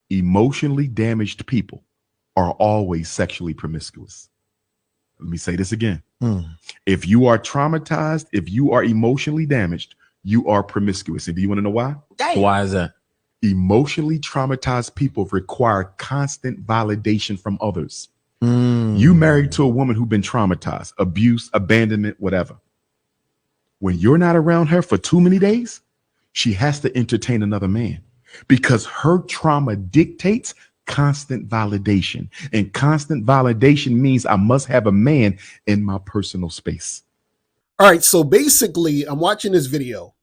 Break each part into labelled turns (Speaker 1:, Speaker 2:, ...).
Speaker 1: Emotionally damaged people are always sexually promiscuous. Let me say this again. If you are traumatized, if you are emotionally damaged, you are promiscuous. And do you want to know why?
Speaker 2: Damn. Why is that?
Speaker 1: Emotionally traumatized people require constant validation from others. You married to a woman who's been traumatized, abuse, abandonment, whatever. When you're not around her for too many days, she has to entertain another man because her trauma dictates constant validation. And constant validation means I must have a man in my personal space.
Speaker 3: All right. So basically, I'm watching this video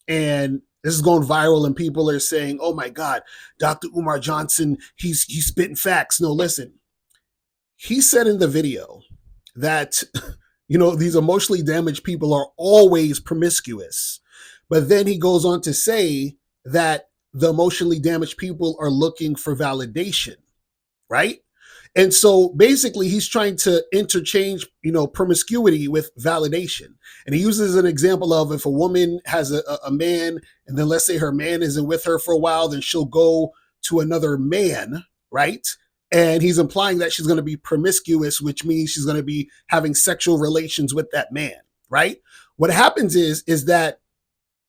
Speaker 3: and this is going viral and people are saying, oh my God, Dr. Umar Johnson, he's spitting facts. No, listen. He said in the video that, these emotionally damaged people are always promiscuous. But then he goes on to say that the emotionally damaged people are looking for validation, right? And so basically he's trying to interchange, promiscuity with validation. And he uses an example of if a woman has a man, and then let's say her man isn't with her for a while, then she'll go to another man, right? And he's implying that she's going to be promiscuous, which means she's going to be having sexual relations with that man, right? What happens is that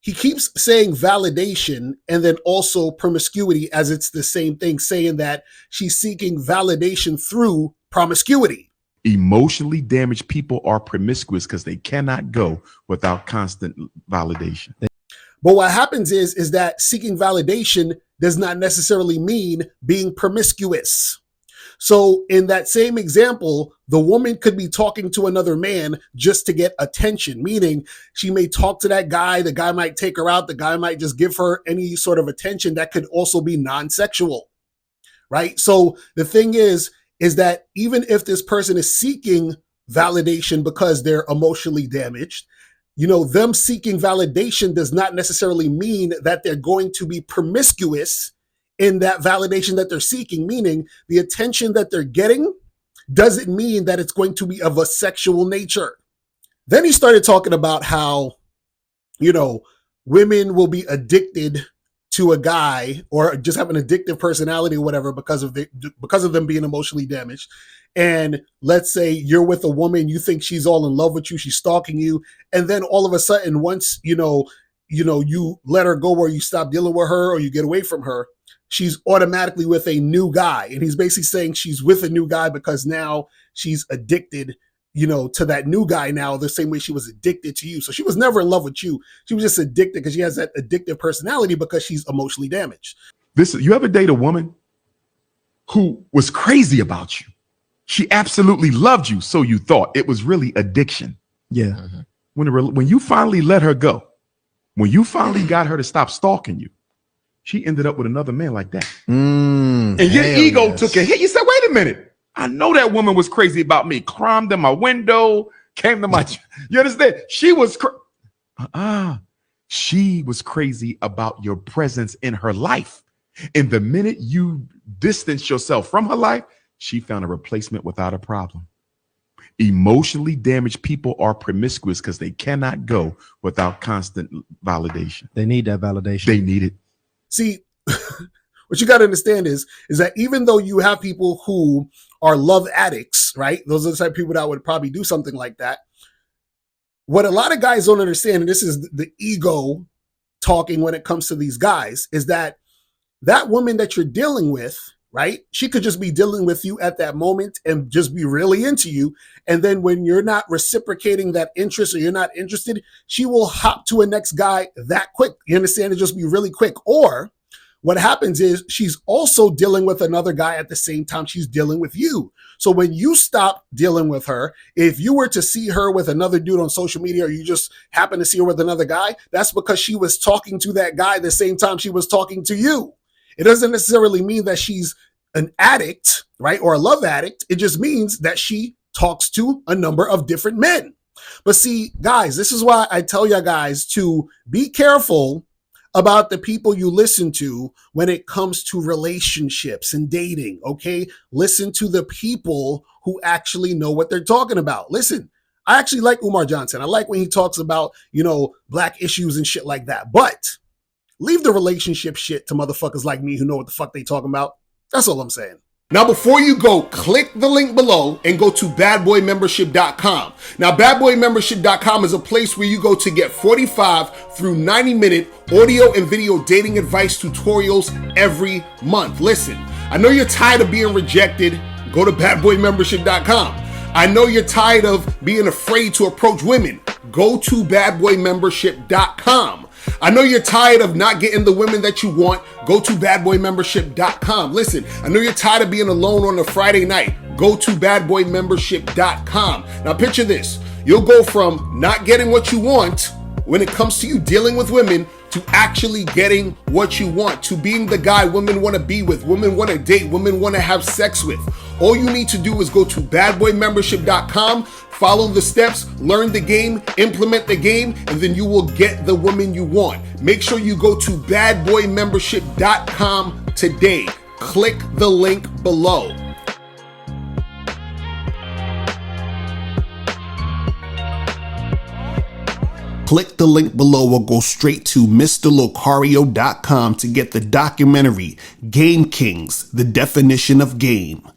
Speaker 3: he keeps saying validation and then also promiscuity as it's the same thing, saying that she's seeking validation through promiscuity.
Speaker 1: Emotionally damaged people are promiscuous because they cannot go without constant validation.
Speaker 3: But what happens is that seeking validation does not necessarily mean being promiscuous. So in that same example, the woman could be talking to another man just to get attention, meaning she may talk to that guy, the guy might take her out, the guy might just give her any sort of attention that could also be non-sexual, right? So the thing is that even if this person is seeking validation because they're emotionally damaged, them seeking validation does not necessarily mean that they're going to be promiscuous in that validation that they're seeking, meaning the attention that they're getting doesn't mean that it's going to be of a sexual nature. Then he started talking about how, women will be addicted to a guy or just have an addictive personality or whatever because of them being emotionally damaged. And let's say you're with a woman, you think she's all in love with you, she's stalking you, and then all of a sudden, once you let her go or you stop dealing with her or you get away from her, she's automatically with a new guy. And he's basically saying she's with a new guy because now she's addicted, to that new guy now, the same way she was addicted to you. So she was never in love with you. She was just addicted because she has that addictive personality because she's emotionally damaged.
Speaker 1: You ever date a woman who was crazy about you? She absolutely loved you. So you thought it was really addiction.
Speaker 2: Yeah.
Speaker 1: When you finally let her go, when you finally got her to stop stalking you, she ended up with another man like that. And your ego took a hit. You said, wait a minute. I know that woman was crazy about me. Climbed in my window, came to my... You understand? She was... She was crazy about your presence in her life. And the minute you distanced yourself from her life, she found a replacement without a problem. Emotionally damaged people are promiscuous because they cannot go without constant validation.
Speaker 2: They need that validation.
Speaker 1: They need it.
Speaker 3: See, what you got to understand is that even though you have people who are love addicts, right? Those are the type of people that would probably do something like that. What a lot of guys don't understand, and this is the ego talking when it comes to these guys, is that woman that you're dealing with, right? She could just be dealing with you at that moment and just be really into you. And then when you're not reciprocating that interest or you're not interested, she will hop to a next guy that quick. You understand? It just be really quick. Or what happens is she's also dealing with another guy at the same time she's dealing with you. So when you stop dealing with her, if you were to see her with another dude on social media, or you just happen to see her with another guy, that's because she was talking to that guy the same time she was talking to you. It doesn't necessarily mean that she's an addict, right? Or a love addict. It just means that she talks to a number of different men. But see, guys, this is why I tell you guys to be careful about the people you listen to when it comes to relationships and dating, okay? Listen to the people who actually know what they're talking about. Listen, I actually like Umar Johnson. I like when he talks about, black issues and shit like that. But leave the relationship shit to motherfuckers like me who know what the fuck they talking about. That's all I'm saying. Now, before you go, click the link below and go to badboymembership.com. Now, badboymembership.com is a place where you go to get 45 through 90-minute audio and video dating advice tutorials every month. Listen, I know you're tired of being rejected. Go to badboymembership.com. I know you're tired of being afraid to approach women. Go to badboymembership.com. I know you're tired of not getting the women that you want. Go to badboymembership.com. Listen, I know you're tired of being alone on a Friday night. Go to badboymembership.com. Now picture this. You'll go from not getting what you want when it comes to you dealing with women to actually getting what you want, to being the guy women want to be with, women want to date, women want to have sex with. All you need to do is go to badboymembership.com, follow the steps, learn the game, implement the game, and then you will get the woman you want. Make sure you go to badboymembership.com today. Click the link below. Click the link below or go straight to mr.locario.com to get the documentary Game Kings, The Definition of Game.